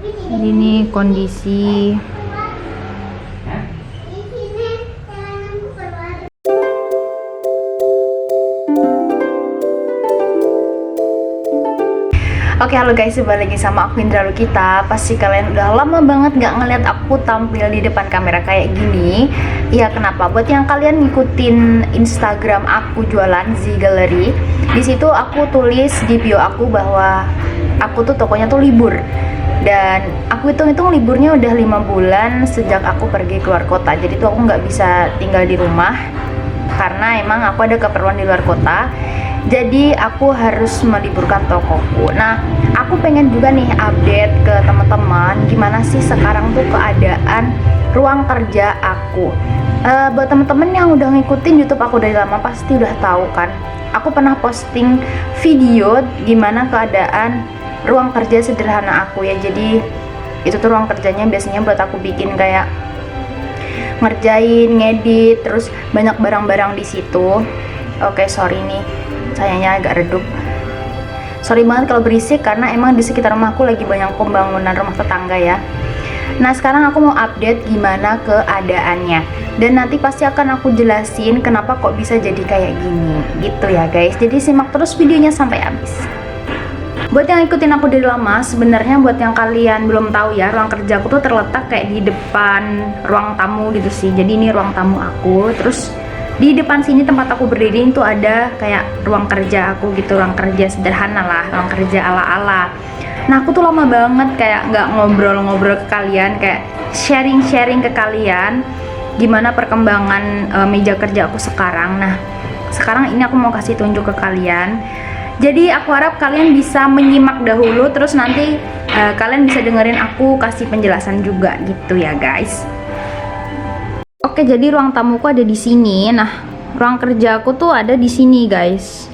Jadi ini kondisi. Oke, halo guys, balik lagi sama aku Indra Lukita. Pasti kalian udah lama banget gak ngeliat aku tampil di depan kamera kayak gini. Ya kenapa? Buat yang kalian ngikutin Instagram aku jualan Z Gallery, di situ aku tulis di bio aku bahwa aku tuh tokonya tuh libur. Dan aku hitung-hitung liburnya udah 5 bulan sejak aku pergi keluar kota. Jadi tuh aku nggak bisa tinggal di rumah karena emang aku ada keperluan di luar kota. Jadi aku harus meliburkan tokoku. Nah, aku pengen juga nih update ke teman-teman gimana sih sekarang tuh keadaan ruang kerja aku. Buat teman-teman yang udah ngikutin YouTube aku dari lama pasti udah tahu kan. Aku pernah posting video gimana keadaan ruang kerja sederhana aku ya. Jadi itu tuh ruang kerjanya biasanya buat aku bikin kayak ngerjain, ngedit, terus banyak barang-barang di situ. Oke, sorry nih. Sayangnya agak redup. Sorry banget kalau berisik karena emang di sekitar rumahku lagi banyak pembangunan rumah tetangga ya. Nah, sekarang aku mau update gimana keadaannya. Dan nanti pasti akan aku jelasin kenapa kok bisa jadi kayak gini. Gitu ya guys. Jadi simak terus videonya sampai habis. Buat yang ikutin aku dari lama, sebenarnya buat yang kalian belum tahu ya, ruang kerja aku tuh terletak kayak di depan ruang tamu gitu sih. Jadi ini ruang tamu aku, terus di depan sini tempat aku berdiri itu ada kayak ruang kerja aku gitu, ruang kerja sederhana lah, ruang kerja ala-ala. Nah, aku tuh lama banget kayak nggak ngobrol-ngobrol ke kalian, kayak sharing-sharing ke kalian gimana perkembangan meja kerja aku sekarang. Nah, sekarang ini aku mau kasih tunjuk ke kalian. Jadi aku harap kalian bisa menyimak dahulu, terus nanti kalian bisa dengerin aku kasih penjelasan juga gitu ya guys. Oke, jadi ruang tamuku ada di sini. Nah, ruang kerja aku tuh ada di sini guys.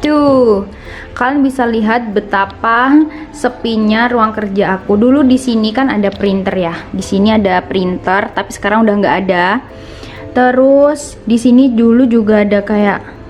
Tuh, kalian bisa lihat betapa sepinya ruang kerja aku. Dulu di sini kan ada printer ya. Di sini ada printer, tapi sekarang udah nggak ada. Terus di sini dulu juga ada kayak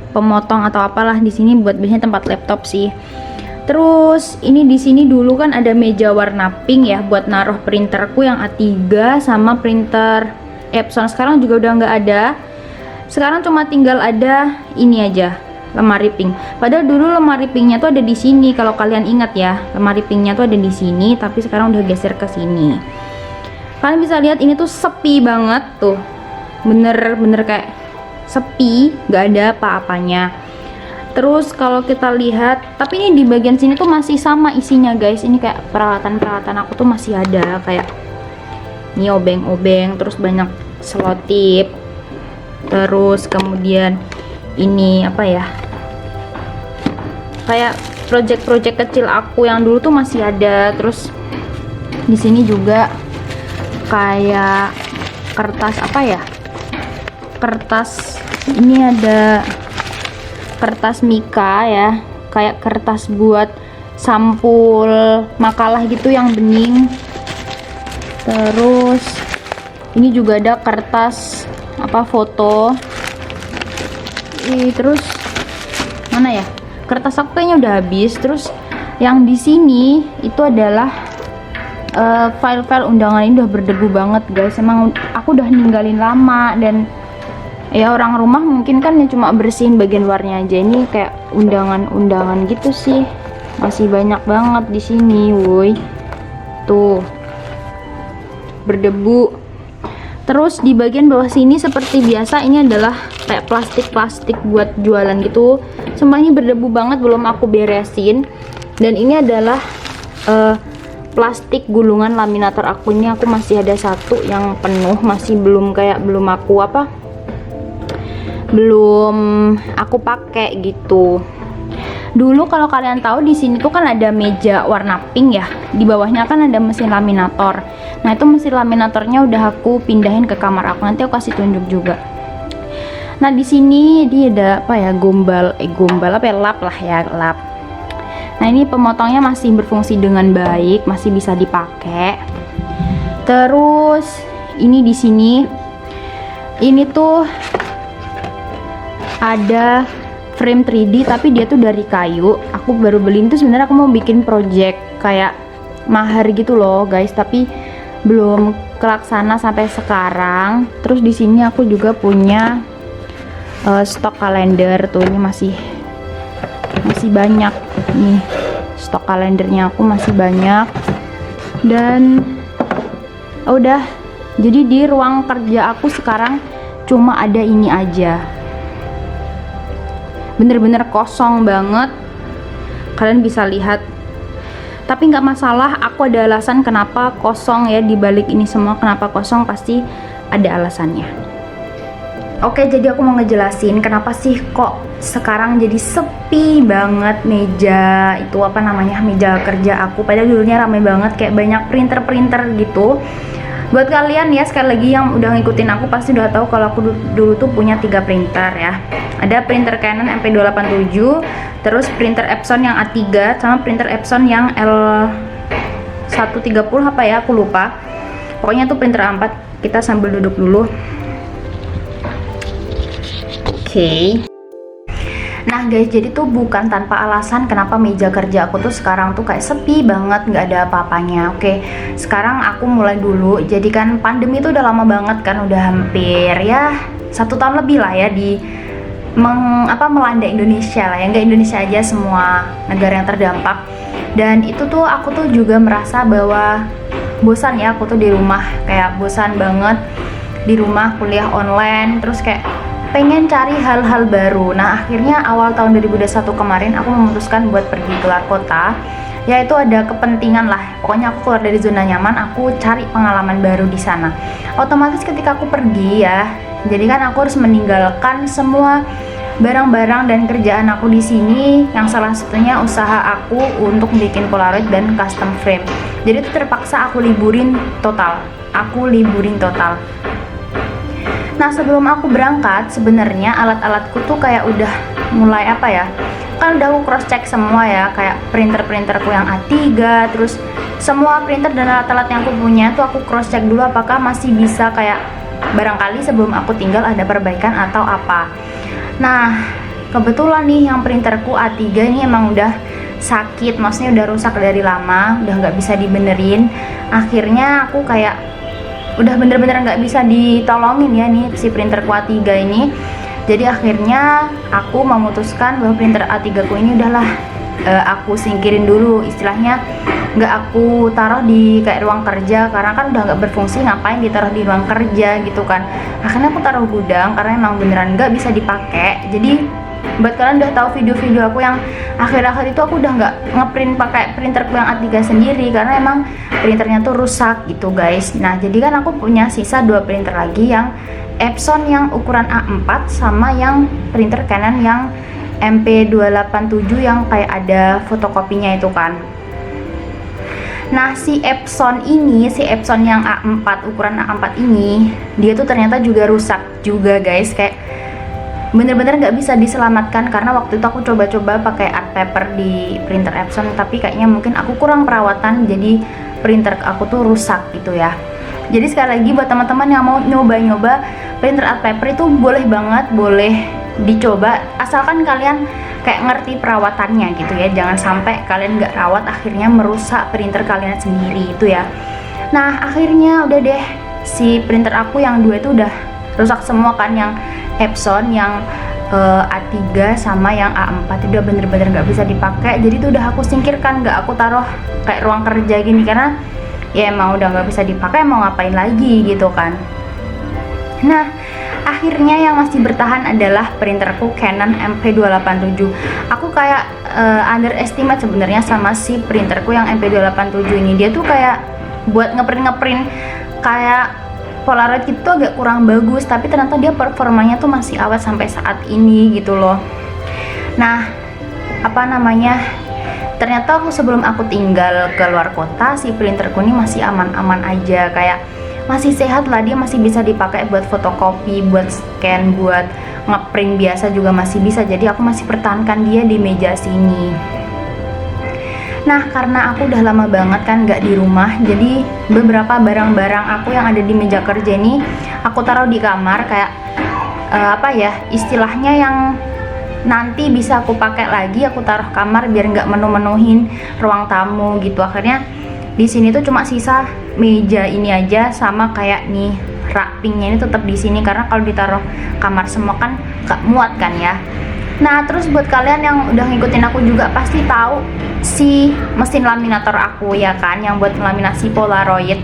pemotong atau apalah di sini buat biasanya tempat laptop sih. Terus ini di sini dulu kan ada meja warna pink ya buat naruh printerku yang A3 sama printer Epson. Sekarang juga udah nggak ada. Sekarang cuma tinggal ada ini aja, lemari pink. Padahal dulu lemari pinknya tuh ada di sini. Kalau kalian ingat ya, lemari pinknya tuh ada di sini, tapi sekarang udah geser ke sini. Kalian bisa lihat ini tuh sepi banget tuh, bener-bener kayak sepi, nggak ada apa-apanya. Terus kalau kita lihat, tapi ini di bagian sini tuh masih sama isinya guys. Ini kayak peralatan-peralatan aku tuh masih ada, kayak ini obeng-obeng, terus banyak selotip, terus kemudian ini apa ya, kayak project-project kecil aku yang dulu tuh masih ada. Terus di sini juga kayak kertas apa ya, kertas ini ada kertas mika ya, kayak kertas buat sampul makalah gitu yang bening. Terus ini juga ada kertas apa foto. Terus mana ya, kertas aku kayaknya udah habis. Terus yang di sini itu adalah file-file undangan. Ini udah berdebu banget guys, emang aku udah ninggalin lama. Dan ya orang rumah mungkin kan ya cuma bersihin bagian luarnya aja. Ini kayak undangan-undangan gitu sih, masih banyak banget di sini, woi. Tuh, berdebu. Terus di bagian bawah sini seperti biasa ini adalah kayak plastik-plastik buat jualan gitu. Semua ini berdebu banget, belum aku beresin. Dan ini adalah plastik gulungan laminator aku. Ini aku masih ada satu yang penuh, masih belum aku pakai gitu. Dulu kalau kalian tahu di sini tuh kan ada meja warna pink ya. Di bawahnya kan ada mesin laminator. Nah, itu mesin laminatornya udah aku pindahin ke kamar aku. Nanti aku kasih tunjuk juga. Nah, di sini dia ada apa ya? Gombal apa ya? Lap lah ya, lap. Nah, ini pemotongnya masih berfungsi dengan baik, masih bisa dipakai. Terus ini di sini ini tuh ada frame 3D tapi dia tuh dari kayu. Aku baru beli itu, sebenarnya aku mau bikin project kayak mahar gitu loh guys, tapi belum kelaksana sampai sekarang. Terus di sini aku juga punya stok kalender tuh, ini masih banyak nih, stok kalendernya aku masih banyak. Dan udah, jadi di ruang kerja aku sekarang cuma ada ini aja, bener-bener kosong banget, kalian bisa lihat. Tapi nggak masalah, aku ada alasan kenapa kosong ya. Di balik ini semua kenapa kosong pasti ada alasannya. Oke, jadi aku mau ngejelasin kenapa sih kok sekarang jadi sepi banget meja itu, apa namanya, meja kerja aku. Padahal dulunya rame banget, kayak banyak printer gitu. Buat kalian ya, sekali lagi yang udah ngikutin aku pasti udah tahu kalau aku dulu tuh punya 3 printer ya. Ada printer Canon MP287, terus printer Epson yang A3, sama printer Epson yang L130 apa ya, aku lupa. Pokoknya tuh printer A4. Kita sambil duduk dulu. Oke. Nah guys, jadi tuh bukan tanpa alasan kenapa meja kerja aku tuh sekarang tuh kayak sepi banget, nggak ada apa-apanya. Oke, sekarang aku mulai dulu. Jadi kan pandemi itu udah lama banget kan, udah hampir ya 1 tahun lebih lah ya di melanda Indonesia lah ya, nggak Indonesia aja, semua negara yang terdampak. Dan itu tuh aku tuh juga merasa bahwa bosan ya, aku tuh di rumah, kayak bosan banget di rumah, kuliah online, terus kayak pengen cari hal-hal baru. Nah akhirnya awal tahun 2021 kemarin aku memutuskan buat pergi keluar kota, yaitu ada kepentingan lah, pokoknya aku keluar dari zona nyaman, aku cari pengalaman baru di sana. Otomatis ketika aku pergi ya, jadi kan aku harus meninggalkan semua barang-barang dan kerjaan aku di sini, yang salah satunya usaha aku untuk bikin Polaroid dan custom frame. Jadi itu terpaksa aku liburin total. Nah sebelum aku berangkat, sebenarnya alat-alatku tuh kayak udah mulai apa ya, kan udah aku cross check semua ya, kayak printerku yang A3, terus semua printer dan alat-alat yang aku punya tuh aku cross check dulu apakah masih bisa, kayak barangkali sebelum aku tinggal ada perbaikan atau apa. Nah kebetulan nih yang printerku A3 ini emang udah sakit, maksudnya udah rusak dari lama, udah nggak bisa dibenerin. Akhirnya aku kayak udah bener-bener nggak bisa ditolongin ya nih si printer A3 ini. Jadi akhirnya aku memutuskan bahwa printer A3 ku ini udahlah aku singkirin dulu, istilahnya nggak aku taruh di kayak ruang kerja, karena kan udah nggak berfungsi, ngapain ditaruh di ruang kerja gitu kan. Akhirnya aku taruh gudang karena emang beneran nggak bisa dipakai. Jadi buat kalian udah tahu video-video aku yang akhir-akhir itu, aku udah nggak ngeprint pakai printerku yang A3 sendiri karena emang printernya tuh rusak gitu guys. Nah jadi kan aku punya sisa 2 printer lagi, yang Epson yang ukuran A4 sama yang printer Canon yang MP287 yang kayak ada fotokopinya itu kan. Nah si Epson yang A4, ukuran A4 ini, dia tuh ternyata juga rusak juga guys, kayak bener-bener nggak bisa diselamatkan. Karena waktu itu aku coba-coba pakai art paper di printer Epson, tapi kayaknya mungkin aku kurang perawatan, jadi printer aku tuh rusak gitu ya. Jadi sekali lagi buat teman-teman yang mau nyoba-nyoba printer art paper itu boleh banget, boleh dicoba, asalkan kalian kayak ngerti perawatannya gitu ya. Jangan sampai kalian nggak rawat akhirnya merusak printer kalian sendiri itu ya. Nah akhirnya udah deh, si printer aku yang 2 itu udah rusak semua kan, yang Epson yang A3 sama yang A4 itu udah bener-bener nggak bisa dipakai. Jadi itu udah aku singkirkan, nggak aku taruh kayak ruang kerja gini, karena ya emang udah nggak bisa dipakai, mau ngapain lagi gitu kan. Nah akhirnya yang masih bertahan adalah printerku Canon MP287. Aku kayak underestimate sebenarnya sama si printerku yang MP287 ini. Dia tuh kayak buat ngeprint kayak Polaroid itu agak kurang bagus, tapi ternyata dia performanya tuh masih awet sampai saat ini gitu loh. Nah apa namanya, ternyata sebelum aku tinggal ke luar kota, si printerku ini masih aman-aman aja, kayak masih sehat lah, dia masih bisa dipakai buat fotokopi, buat scan, buat ngeprint biasa juga masih bisa. Jadi aku masih pertahankan dia di meja sini. Nah karena aku udah lama banget kan nggak di rumah, jadi beberapa barang-barang aku yang ada di meja kerja ini aku taruh di kamar, kayak apa ya istilahnya, yang nanti bisa aku pakai lagi aku taruh kamar biar nggak menu-menuhin ruang tamu gitu. Akhirnya Di sini tuh cuma sisa meja ini aja sama kayak nih rak pinknya ini tetap di sini karena kalau ditaruh kamar semua kan gak muat kan ya. Nah terus buat kalian yang udah ngikutin aku juga pasti tahu si mesin laminator aku ya kan, yang buat laminasi Polaroid.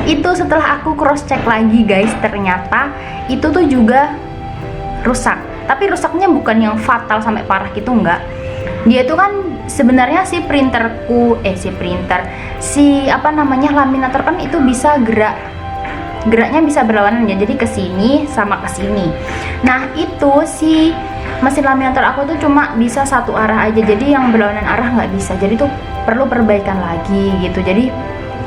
Itu setelah aku cross check lagi guys, ternyata itu tuh juga rusak. Tapi rusaknya bukan yang fatal sampai parah gitu, enggak. Dia tuh kan sebenarnya si laminator kan itu bisa geraknya bisa berlawanan ya, jadi ke sini sama ke sini. Nah itu si mesin laminator aku tuh cuma bisa satu arah aja, jadi yang berlawanan arah nggak bisa, jadi tuh perlu perbaikan lagi gitu. Jadi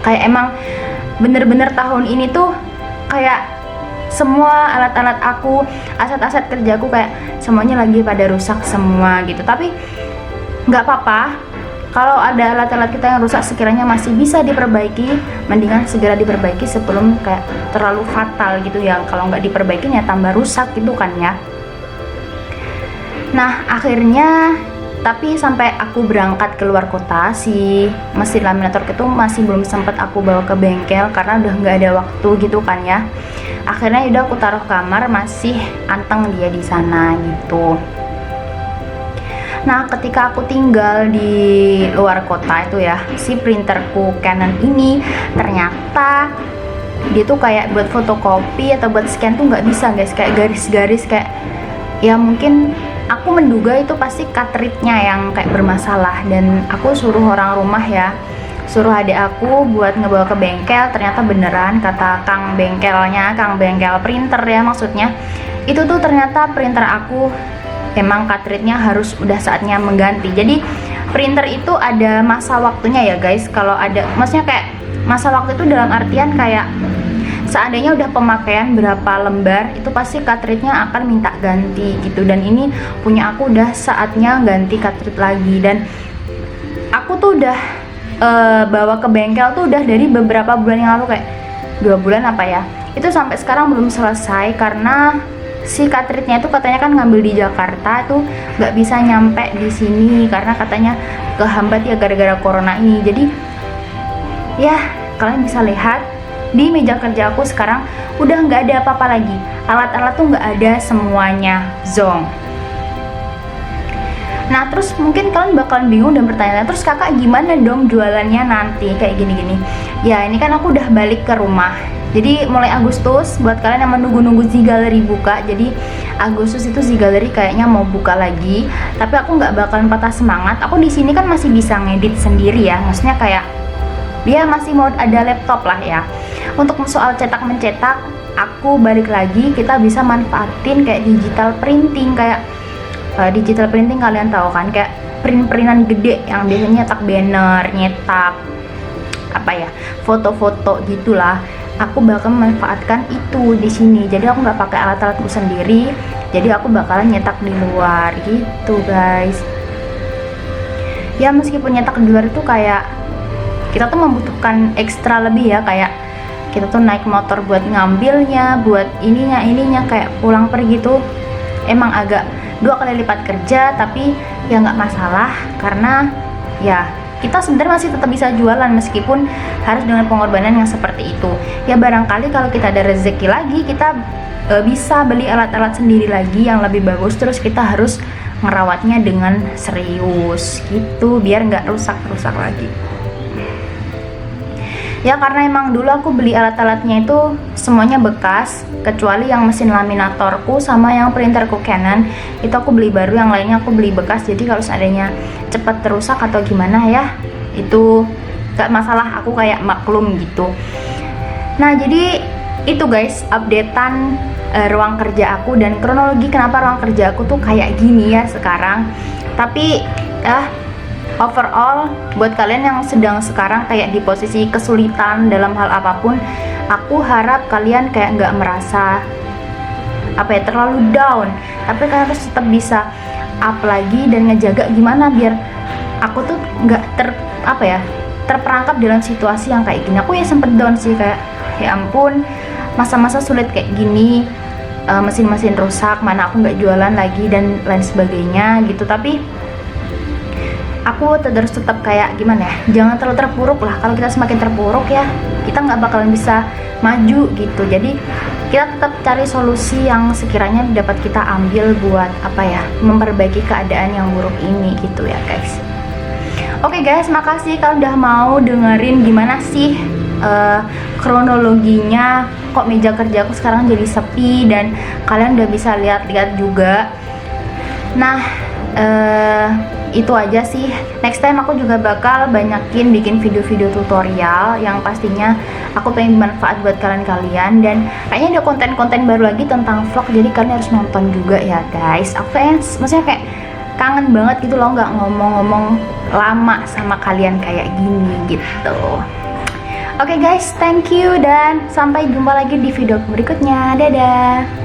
kayak emang bener-bener tahun ini tuh kayak semua alat-alat aku, aset-aset kerjaku kayak semuanya lagi pada rusak semua gitu. Tapi nggak apa-apa, kalau ada alat-alat kita yang rusak sekiranya masih bisa diperbaiki, mendingan segera diperbaiki sebelum kayak terlalu fatal gitu ya. Kalau nggak diperbaiki ya tambah rusak gitu kan ya. Nah akhirnya tapi sampai aku berangkat ke luar kota, si mesin laminator itu masih belum sempat aku bawa ke bengkel karena udah nggak ada waktu gitu kan ya. Akhirnya udah aku taruh kamar, masih anteng dia di sana gitu. Nah ketika aku tinggal di luar kota itu ya, si printerku Canon ini ternyata dia tuh kayak buat fotokopi atau buat scan tuh nggak bisa guys, kayak garis-garis kayak ya mungkin aku menduga itu pasti cartridge-nya yang kayak bermasalah. Dan aku suruh orang rumah ya, suruh adik aku buat ngebawa ke bengkel. Ternyata beneran kata kang bengkelnya, kang bengkel printer ya maksudnya, itu tuh ternyata printer aku emang cartridge-nya harus udah saatnya mengganti. Jadi printer itu ada masa waktunya ya guys. Kalau ada, maksudnya kayak masa waktu itu dalam artian kayak seandainya udah pemakaian berapa lembar, itu pasti cartridge-nya akan minta ganti gitu. Dan ini punya aku udah saatnya ganti cartridge lagi. Dan aku tuh udah bawa ke bengkel tuh udah dari beberapa bulan yang lalu, kayak 2 bulan apa ya. Itu sampai sekarang belum selesai karena si cartridge-nya itu katanya kan ngambil di Jakarta tuh nggak bisa nyampe di sini karena katanya kehambat ya gara-gara corona ini. Jadi ya kalian bisa lihat di meja kerja aku sekarang udah nggak ada apa-apa lagi, alat-alat tuh nggak ada semuanya, zonk. Nah terus mungkin kalian bakalan bingung dan bertanya, terus kakak gimana dong jualannya nanti kayak gini-gini. Ya ini kan aku udah balik ke rumah, jadi mulai Agustus buat kalian yang menunggu-nunggu Z-Gallery buka, jadi Agustus itu Z-Gallery kayaknya mau buka lagi. Tapi aku nggak bakalan patah semangat, aku di sini kan masih bisa ngedit sendiri ya, maksudnya kayak dia masih mau ada laptop lah ya. Untuk soal cetak mencetak, aku balik lagi, kita bisa manfaatin kayak digital printing. Kayak digital printing kalian tahu kan, kayak print-printan gede yang biasanya nyetak banner, nyetak apa ya, foto-foto gitulah. Aku bakal memanfaatkan itu di sini. Jadi aku nggak pakai alat-alatku sendiri, jadi aku bakalan nyetak di luar gitu guys. Ya meskipun nyetak di luar itu kayak kita tuh membutuhkan ekstra lebih ya, kayak kita tuh naik motor buat ngambilnya, buat ininya kayak pulang pergi tuh emang agak 2 kali lipat kerja. Tapi ya nggak masalah karena ya kita sebenarnya masih tetap bisa jualan meskipun harus dengan pengorbanan yang seperti itu. Ya barangkali kalau kita ada rezeki lagi, kita bisa beli alat-alat sendiri lagi yang lebih bagus, terus kita harus ngerawatnya dengan serius gitu biar nggak rusak-rusak lagi. Ya karena emang dulu aku beli alat-alatnya itu semuanya bekas, kecuali yang mesin laminatorku sama yang printerku Canon itu aku beli baru, yang lainnya aku beli bekas. Jadi kalau seandainya cepat terusak atau gimana ya itu gak masalah, aku kayak maklum gitu. Nah jadi itu guys updatean ruang kerja aku dan kronologi kenapa ruang kerja aku tuh kayak gini ya sekarang. Tapi overall buat kalian yang sedang sekarang kayak di posisi kesulitan dalam hal apapun, aku harap kalian kayak nggak merasa terlalu down, tapi kalian harus tetap bisa up lagi dan ngejaga gimana biar aku tuh nggak terperangkap dalam situasi yang kayak gini. Aku ya sempet down sih, kayak ya ampun masa-masa sulit kayak gini, mesin-mesin rusak, mana aku nggak jualan lagi dan lain sebagainya gitu. Tapi aku terus tetap kayak gimana ya, jangan terlalu terpuruk lah. Kalau kita semakin terpuruk ya kita nggak bakalan bisa maju gitu. Jadi kita tetap cari solusi yang sekiranya dapat kita ambil buat apa ya, memperbaiki keadaan yang buruk ini gitu ya guys. Oke guys, makasih kalian udah mau dengerin gimana sih kronologinya kok meja kerjaku sekarang jadi sepi, dan kalian udah bisa lihat-lihat juga. Nah itu aja sih. Next time aku juga bakal banyakin bikin video-video tutorial yang pastinya aku pengen bermanfaat buat kalian-kalian, dan kayaknya ada konten-konten baru lagi tentang vlog, jadi kalian harus nonton juga ya guys. Aku kayaknya maksudnya kayak kangen banget gitu loh, nggak ngomong-ngomong lama sama kalian kayak gini gitu. Oke guys, thank you dan sampai jumpa lagi di video berikutnya. Dadah.